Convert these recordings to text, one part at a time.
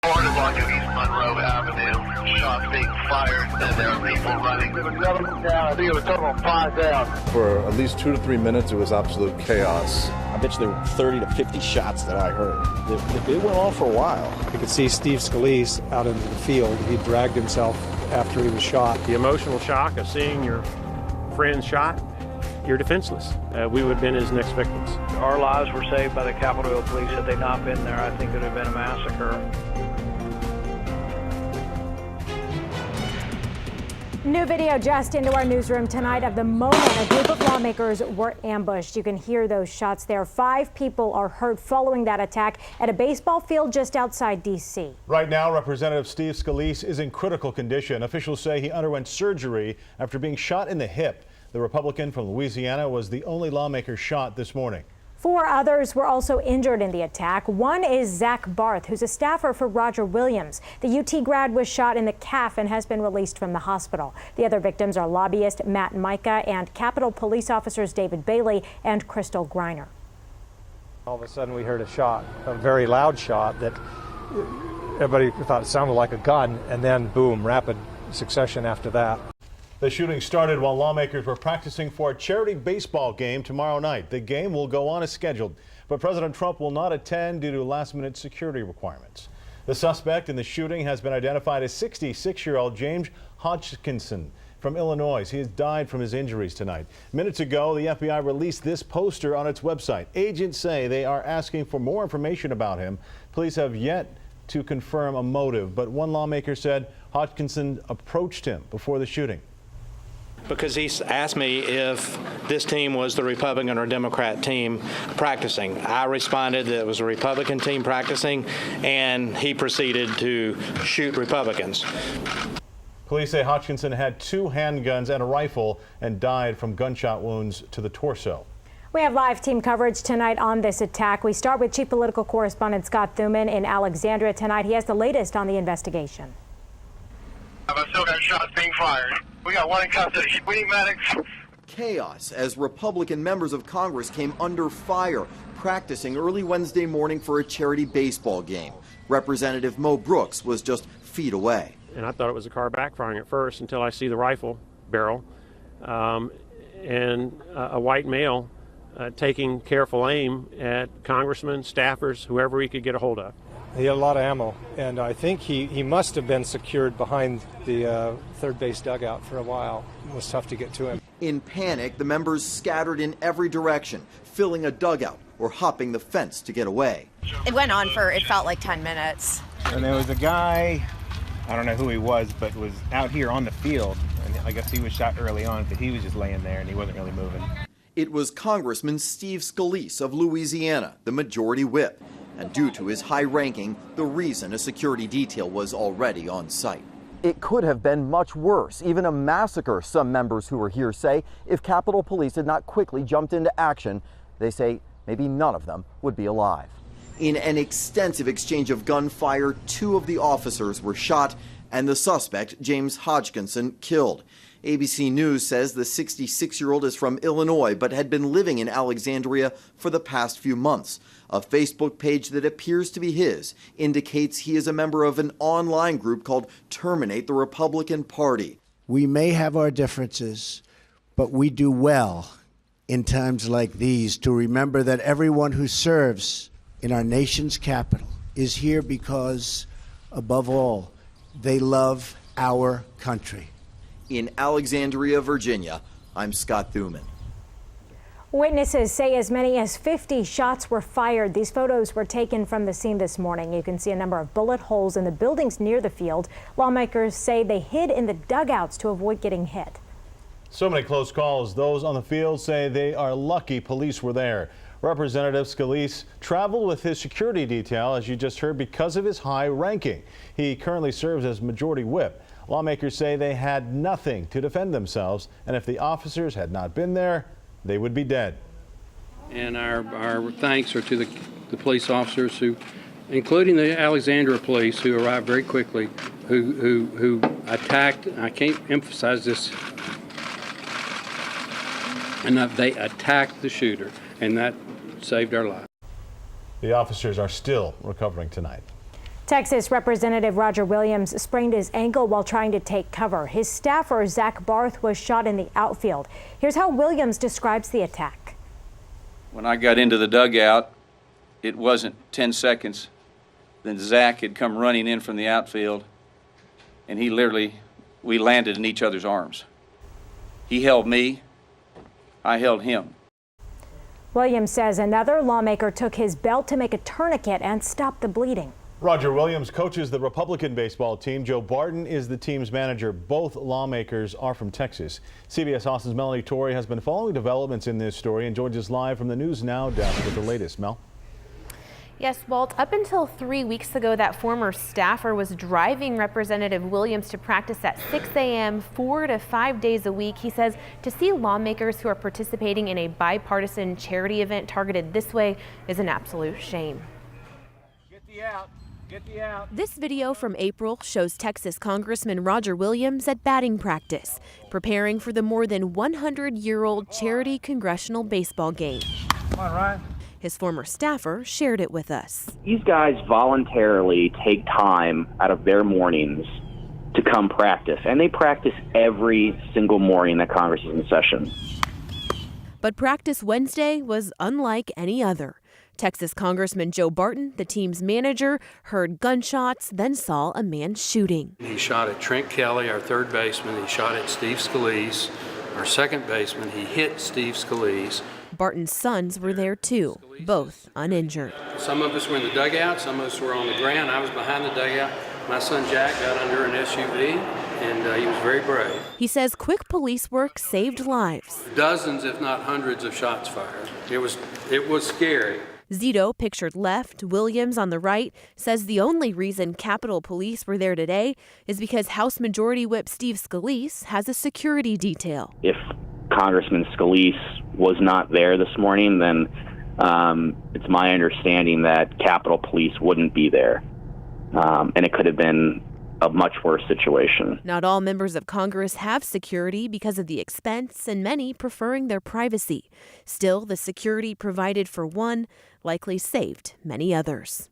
Along East Monroe Avenue, shots being fired, and there are people running. There was 7 down. I think it was a total of 5 down. For at least 2 to 3 minutes, it was absolute chaos. I bet you there were 30 to 50 shots that I heard. It went on for a while. You could see Steve Scalise out into the field. He dragged himself after he was shot. The emotional shock of seeing your friend shot, you're defenseless. We would have been his next victims. Our lives were saved by the Capitol Hill Police. Had they not been there, I think it would have been a massacre. New video just into our newsroom tonight of the moment a group of lawmakers were ambushed. You can hear those shots there. 5 people are hurt following that attack at a baseball field just outside D.C. Right now, Representative Steve Scalise is in critical condition. Officials say he underwent surgery after being shot in the hip. The Republican from Louisiana was the only lawmaker shot this morning. 4 others were also injured in the attack. One is Zach Barth, who's a staffer for Roger Williams. The UT grad was shot in the calf and has been released from the hospital. The other victims are lobbyist Matt Micah and Capitol Police officers David Bailey and Crystal Griner. All of a sudden we heard a shot, a very loud shot that everybody thought it sounded like a gun, and then boom, rapid succession after that. The shooting started while lawmakers were practicing for a charity baseball game tomorrow night. The game will go on as scheduled, but President Trump will not attend due to last-minute security requirements. The suspect in the shooting has been identified as 66-year-old James Hodgkinson from Illinois. He has died from his injuries tonight. Minutes ago, the FBI released this poster on its website. Agents say they are asking for more information about him. Police have yet to confirm a motive, but one lawmaker said Hodgkinson approached him before the shooting. Because he asked me if this team was the Republican or Democrat team practicing. I responded that it was a Republican team practicing, and he proceeded to shoot Republicans. Police say Hodgkinson had 2 handguns and a rifle and died from gunshot wounds to the torso. We have live team coverage tonight on this attack. We start with Chief Political Correspondent Scott Thuman in Alexandria tonight. He has the latest on the investigation. I've still got shots being fired. We got 1 in custody. We need medics. Chaos as Republican members of Congress came under fire practicing early Wednesday morning for a charity baseball game. Representative Mo Brooks was just feet away. And I thought it was a car backfiring at first until I see the rifle barrel and a white male taking careful aim at congressmen, staffers, whoever he could get a hold of. He had a lot of ammo, and I think he must have been secured behind the third base dugout for a while. It was tough to get to him. In panic, the members scattered in every direction, filling a dugout or hopping the fence to get away. It went on for, it felt like 10 minutes. And there was a guy, I don't know who he was, but was out here on the field. And I guess he was shot early on because he was just laying there and he wasn't really moving. It was Congressman Steve Scalise of Louisiana, the majority whip. And due to his high ranking, the reason a security detail was already on site. It could have been much worse, even a massacre, some members who were here say, if Capitol Police had not quickly jumped into action. They say maybe none of them would be alive. In an extensive exchange of gunfire, 2 of the officers were shot and the suspect, James Hodgkinson, killed. ABC News says the 66-year-old is from Illinois but had been living in Alexandria for the past few months. A Facebook page that appears to be his indicates he is a member of an online group called Terminate the Republican Party. We may have our differences, but we do well in times like these to remember that everyone who serves in our nation's capital is here because, above all, they love our country. In Alexandria, Virginia, I'm Scott Thuman. Witnesses say as many as 50 shots were fired. These photos were taken from the scene this morning. You can see a number of bullet holes in the buildings near the field. Lawmakers say they hid in the dugouts to avoid getting hit. So many close calls. Those on the field say they are lucky police were there. Representative Scalise traveled with his security detail, as you just heard, because of his high ranking. He currently serves as majority whip. Lawmakers say they had nothing to defend themselves, and if the officers had not been there, they would be dead. And our thanks are to the police officers who, including the Alexandria police, who arrived very quickly, who attacked. I can't emphasize this enough. They attacked the shooter, and that saved our lives. The officers are still recovering tonight. Texas Representative Roger Williams sprained his ankle while trying to take cover. His staffer, Zach Barth, was shot in the outfield. Here's how Williams describes the attack. When I got into the dugout, it wasn't 10 seconds. Then Zach had come running in from the outfield, and we landed in each other's arms. He held me, I held him. Williams says another lawmaker took his belt to make a tourniquet and stop the bleeding. Roger Williams coaches the Republican baseball team. Joe Barton is the team's manager. Both lawmakers are from Texas. CBS Austin's Melanie Torrey has been following developments in this story and joins us live from the News Now desk with the latest. Mel? Yes, Walt, up until 3 weeks ago, that former staffer was driving Representative Williams to practice at 6 a.m. 4 to 5 days a week. He says to see lawmakers who are participating in a bipartisan charity event targeted this way is an absolute shame. Get the out. This video from April shows Texas Congressman Roger Williams at batting practice, preparing for the more than 100-year-old charity congressional baseball game. Come on, Ryan. His former staffer shared it with us. These guys voluntarily take time out of their mornings to come practice, and they practice every single morning that Congress is in session. But practice Wednesday was unlike any other. Texas Congressman Joe Barton, the team's manager, heard gunshots, then saw a man shooting. He shot at Trent Kelly, our third baseman. He shot at Steve Scalise, our second baseman. He hit Steve Scalise. Barton's sons were there too, both uninjured. Some of us were in the dugout, some of us were on the ground. I was behind the dugout. My son Jack got under an SUV, and he was very brave. He says quick police work saved lives. Dozens, if not hundreds, of shots fired. It was scary. Zito, pictured left, Williams on the right, says the only reason Capitol Police were there today is because House Majority Whip Steve Scalise has a security detail. If Congressman Scalise was not there this morning, then it's my understanding that Capitol Police wouldn't be there. And it could have been a much worse situation. Not all members of Congress have security because of the expense, and many preferring their privacy. Still, the security provided for one likely saved many others.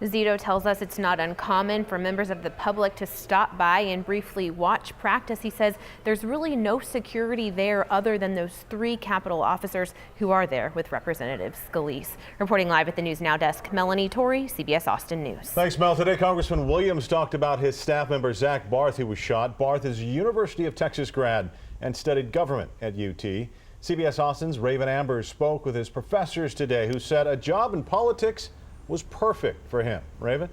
Zito tells us it's not uncommon for members of the public to stop by and briefly watch practice. He says there's really no security there other than those 3 Capitol officers who are there with Representative Scalise. Reporting live at the News Now desk, Melanie Torrey, CBS Austin News. Thanks, Mel. Today, Congressman Williams talked about his staff member, Zach Barth, who was shot. Barth is a University of Texas grad and studied government at UT. CBS Austin's Raven Ambers spoke with his professors today, who said a job in politics was perfect for him. Raven?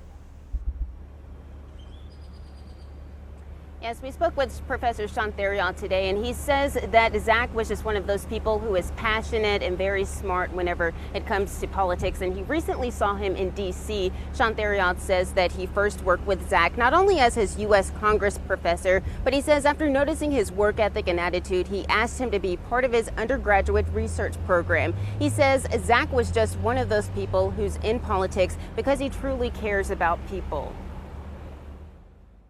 Yes, we spoke with Professor Sean Theriault today, and he says that Zach was just one of those people who is passionate and very smart whenever it comes to politics, and he recently saw him in D.C. Sean Theriault says that he first worked with Zach not only as his U.S. Congress professor, but he says after noticing his work ethic and attitude, he asked him to be part of his undergraduate research program. He says Zach was just one of those people who's in politics because he truly cares about people.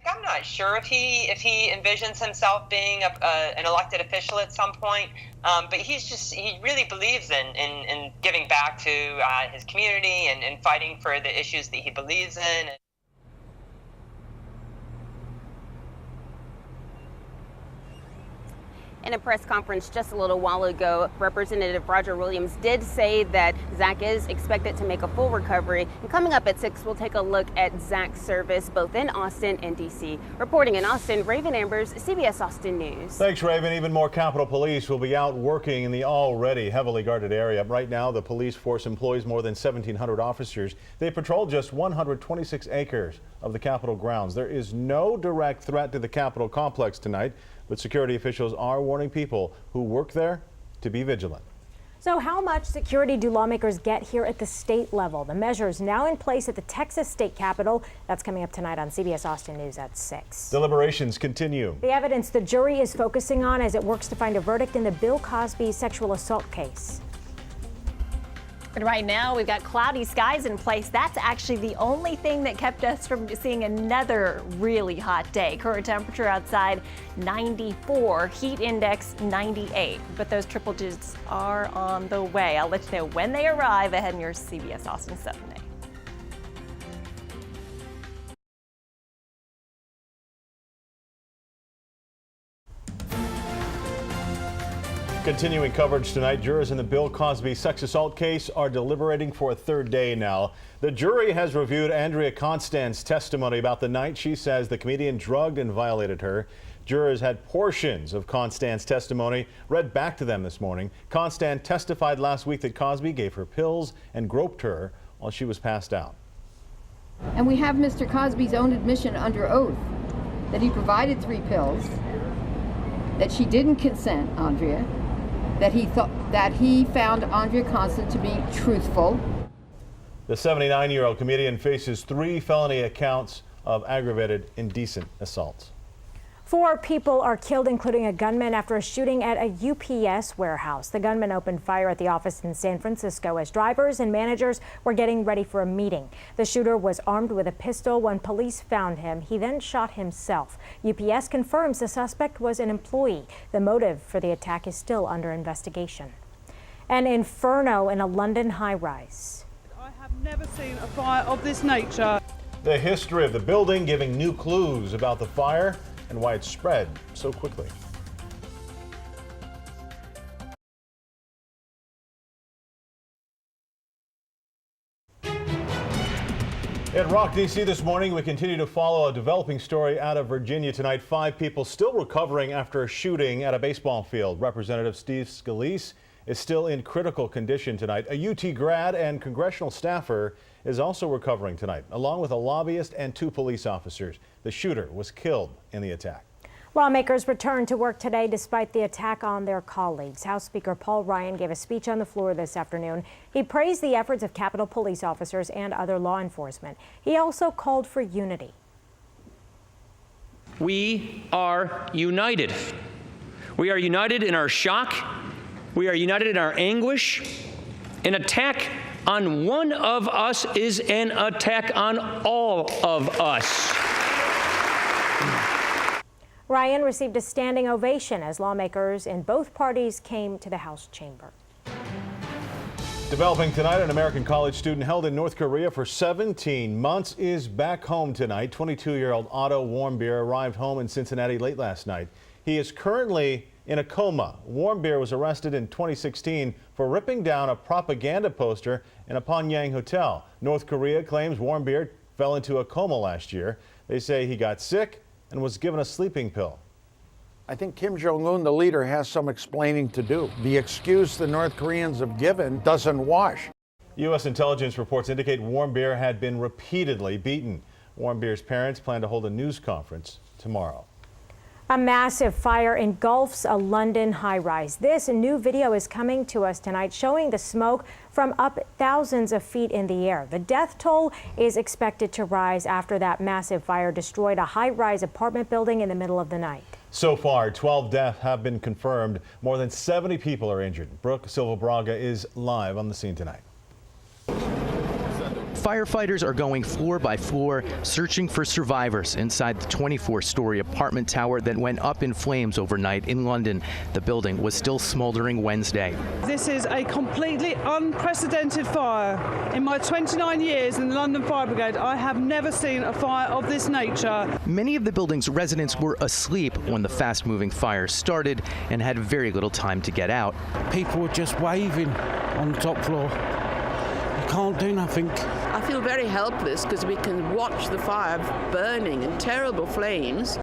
I'm not sure if he envisions himself being an elected official at some point, but he really believes in giving back to his community and fighting for the issues that he believes in. In a press conference just a little while ago, Representative Roger Williams did say that Zach is expected to make a full recovery. And coming up at 6, we'll take a look at Zach's service both in Austin and D.C. Reporting in Austin, Raven Ambers, CBS Austin News. Thanks, Raven. Even more Capitol Police will be out working in the already heavily guarded area. Right now, the police force employs more than 1,700 officers. They patrol just 126 acres of the Capitol grounds. There is no direct threat to the Capitol complex tonight, but security officials are warning people who work there to be vigilant. So how much security do lawmakers get here at the state level? The measures now in place at the Texas State Capitol. That's coming up tonight on CBS Austin News at 6. Deliberations continue. The evidence the jury is focusing on as it works to find a verdict in the Bill Cosby sexual assault case. But right now, we've got cloudy skies in place. That's actually the only thing that kept us from seeing another really hot day. Current temperature outside 94, heat index 98. But those triple digits are on the way. I'll let you know when they arrive ahead in your CBS Austin 7 day. Continuing coverage tonight, jurors in the Bill Cosby sex assault case are deliberating for a third day now. The jury has reviewed Andrea Constand's testimony about the night she says the comedian drugged and violated her. Jurors had portions of Constand's testimony read back to them this morning. Constand testified last week that Cosby gave her pills and groped her while she was passed out. And we have Mr. Cosby's own admission under oath that he provided 3 pills, that she didn't consent, Andrea, that he found Andrea Constant to be truthful. The 79-year-old comedian faces 3 felony accounts of aggravated indecent assaults. 4 people are killed, including a gunman, after a shooting at a UPS warehouse. The gunman opened fire at the office in San Francisco as drivers and managers were getting ready for a meeting. The shooter was armed with a pistol. When police found him, he then shot himself. UPS confirms the suspect was an employee. The motive for the attack is still under investigation. An inferno in a London high-rise. I have never seen a fire of this nature. The history of the building giving new clues about the fire and why it spread so quickly. At Rock DC this morning, we continue to follow a developing story out of Virginia tonight. 5 people still recovering after a shooting at a baseball field. Representative Steve Scalise is still in critical condition tonight. A UT grad and congressional staffer is also recovering tonight, along with a lobbyist and 2 police officers. The shooter was killed in the attack. Lawmakers returned to work today despite the attack on their colleagues. House Speaker Paul Ryan gave a speech on the floor this afternoon. He praised the efforts of Capitol police officers and other law enforcement. He also called for unity. We are united. We are united in our shock. We are united in our anguish. An attack on one of us is an attack on all of us. Ryan received a standing ovation as lawmakers in both parties came to the House chamber. Developing tonight, an American college student held in North Korea for 17 months is back home tonight. 22-year-old Otto Warmbier arrived home in Cincinnati late last night. He is currently in a coma. Warmbier was arrested in 2016 for ripping down a propaganda poster in a Pyongyang hotel. North Korea claims Warmbier fell into a coma last year. They say he got sick and was given a sleeping pill. I think Kim Jong-un, the leader, has some explaining to do. The excuse the North Koreans have given doesn't wash. U.S. intelligence reports indicate Warmbier had been repeatedly beaten. Warmbier's parents plan to hold a news conference tomorrow. A massive fire engulfs a London high-rise. This new video is coming to us tonight showing the smoke from up thousands of feet in the air. The death toll is expected to rise after that massive fire destroyed a high-rise apartment building in the middle of the night. So far, 12 deaths have been confirmed. More than 70 people are injured. Brooke Silva-Braga is live on the scene tonight. Firefighters are going floor by floor, searching for survivors inside the 24-story apartment tower that went up in flames overnight in London. The building was still smoldering Wednesday. This is a completely unprecedented fire. In my 29 years in the London Fire Brigade, I have never seen a fire of this nature. Many of the building's residents were asleep when the fast-moving fire started and had very little time to get out. People were just waving on the top floor. You can't do nothing. I feel very helpless because we can watch the fire burning in terrible flames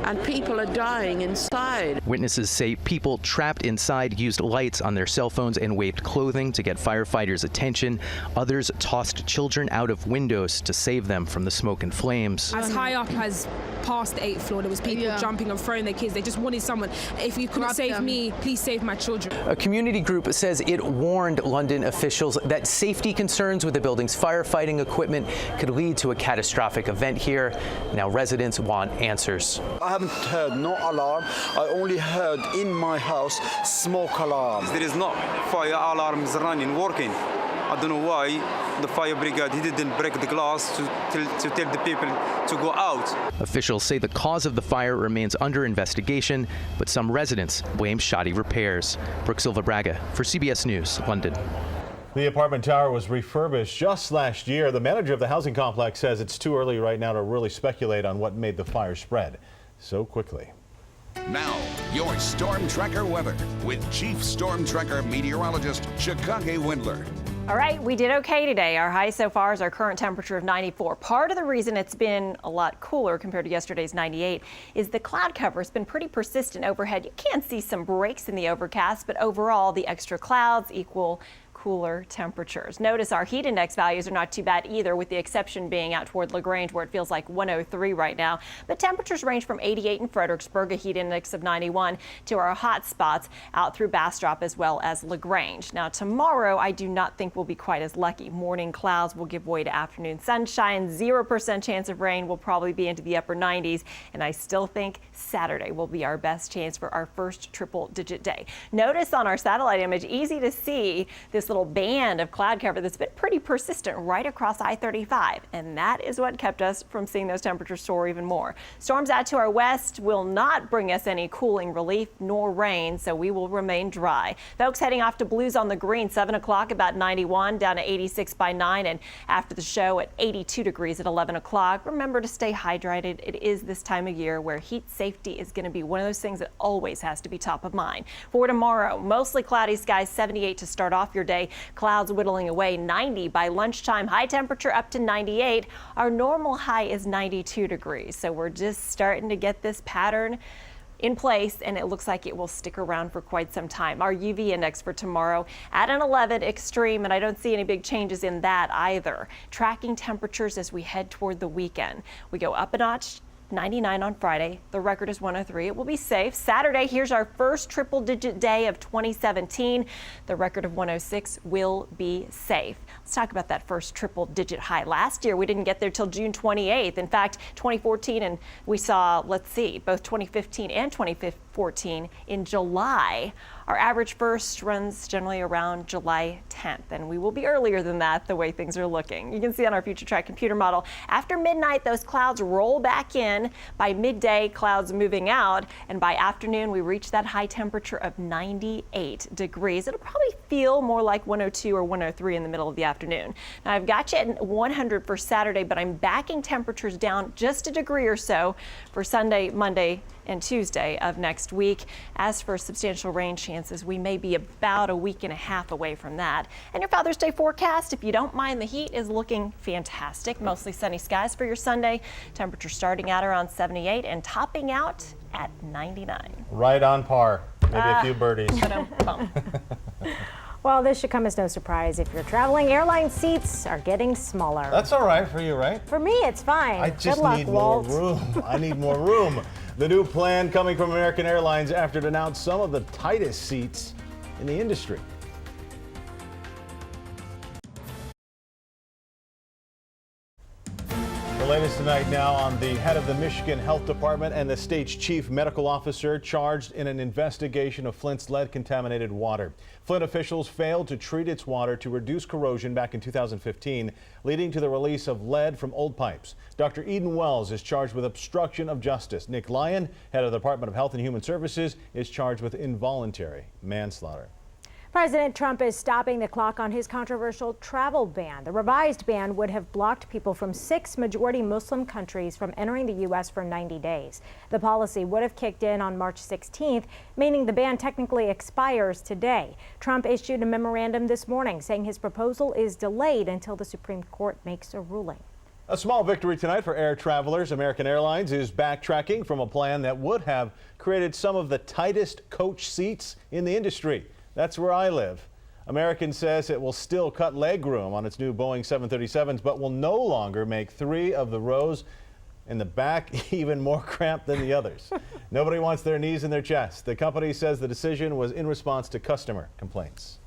and people are dying inside. Witnesses say people trapped inside used lights on their cell phones and waved clothing to get firefighters' attention. Others tossed children out of windows to save them from the smoke and flames. As high up as past the 8th floor, there was people jumping and throwing their kids. They just wanted someone. If you couldn't save me, please save my children. A community group says it warned London officials that safety concerns with the building's firefighting equipment could lead to a catastrophic event here. Now residents want answers. I haven't heard no alarm. I only heard in my house smoke alarm. There is no fire alarms running, working. I don't know why the fire brigade didn't break the glass to tell the people to go out. Officials say the cause of the fire remains under investigation, but some residents blame shoddy repairs. Brooke Silva-Braga for CBS News, London. The apartment tower was refurbished just last year. The manager of the housing complex says it's too early right now to really speculate on what made the fire spread so quickly. Now, your Storm Tracker weather with Chief Storm Tracker meteorologist Chicago Windler. All right, we did okay today. Our high so far is our current temperature of 94. Part of the reason it's been a lot cooler compared to yesterday's 98 is the cloud cover has been pretty persistent overhead. You can see some breaks in the overcast, but overall the extra clouds equal cooler temperatures. Notice our heat index values are not too bad either, with the exception being out toward LaGrange where it feels like 103 right now. But temperatures range from 88 in Fredericksburg, a heat index of 91, to our hot spots out through Bastrop as well as LaGrange. Now tomorrow I do not think we'll be quite as lucky. Morning clouds will give way to afternoon sunshine. 0% chance of rain, will probably be into the upper 90s. And I still think Saturday will be our best chance for our first triple-digit day. Notice on our satellite image, easy to see this little band of cloud cover that's been pretty persistent right across I-35, and that is what kept us from seeing those temperatures soar even more. Storms out to our west will not bring us any cooling relief nor rain, so we will remain dry. Folks heading off to Blues on the Green, 7 o'clock about 91, down to 86 by 9, and after the show at 82 degrees at 11 o'clock. Remember to stay hydrated. It is this time of year where heat safety is going to be one of those things that always has to be top of mind. For tomorrow, mostly cloudy skies, 78 to start off your day. Clouds whittling away, 90 by lunchtime, high temperature up to 98. Our normal high is 92 degrees. So we're just starting to get this pattern in place, and it looks like it will stick around for quite some time. Our UV index for tomorrow at an 11, extreme, and I don't see any big changes in that either. Tracking temperatures as we head toward the weekend. We go up a notch. 99 on Friday. The record is 103. It will be safe. Saturday, here's our first triple-digit day of 2017. The record of 106 will be safe. Let's talk about that first triple-digit high. Last year, we didn't get there till June 28th. In fact, 2014, and we saw, let's see, both 2015 and 2014 in July. Our average first runs generally around July 10th, and we will be earlier than that the way things are looking. You can see on our future track computer model, after midnight, those clouds roll back in. By midday, clouds moving out, and by afternoon, we reach that high temperature of 98 degrees. It'll probably feel more like 102 or 103 in the middle of the afternoon. Now, I've got you at 100 for Saturday, but I'm backing temperatures down just a degree or so for Sunday, Monday, and Tuesday of next week. As for substantial rain chances, we may be about a week and a half away from that. And your Father's Day forecast, if you don't mind the heat, is looking fantastic. Mostly sunny skies for your Sunday. Temperature starting out around 78 and topping out at 99. Right on par. Maybe a few birdies. Well, this should come as no surprise. If you're traveling, airline seats are getting smaller. That's all right for you, right? For me, it's fine. I just Good luck, need Walt. more room. I need more room. The new plan coming from American Airlines after it announced some of the tightest seats in the industry. The latest tonight now on the head of the Michigan Health Department and the state's chief medical officer charged in an investigation of Flint's lead-contaminated water. Flint officials failed to treat its water to reduce corrosion back in 2015, leading to the release of lead from old pipes. Dr. Eden Wells is charged with obstruction of justice. Nick Lyon, head of the Department of Health and Human Services, is charged with involuntary manslaughter. President Trump is stopping the clock on his controversial travel ban. The revised ban would have blocked people from 6 majority Muslim countries from entering the U.S. for 90 days. The policy would have kicked in on March 16th, meaning the ban technically expires today. Trump issued a memorandum this morning saying his proposal is delayed until the Supreme Court makes a ruling. A small victory tonight for air travelers. American Airlines is backtracking from a plan that would have created some of the tightest coach seats in the industry. That's where I live. American says it will still cut leg room on its new Boeing 737s, but will no longer make 3 of the rows in the back even more cramped than the others. Nobody wants their knees in their chest. The company says the decision was in response to customer complaints.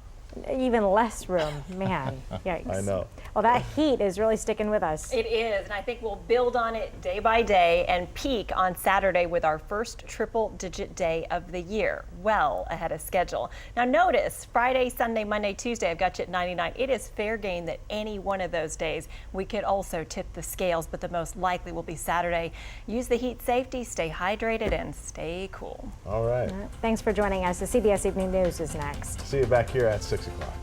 Even less room, man. Yikes. I know. Well, that heat is really sticking with us. It is, and I think we'll build on it day by day and peak on Saturday with our first triple-digit day of the year, well ahead of schedule. Now notice, Friday, Sunday, Monday, Tuesday, I've got you at 99. It is fair game that any one of those days we could also tip the scales, but the most likely will be Saturday. Use the heat safety, stay hydrated, and stay cool. All right. Thanks for joining us. The CBS Evening News is next. See you back here at 6 o'clock.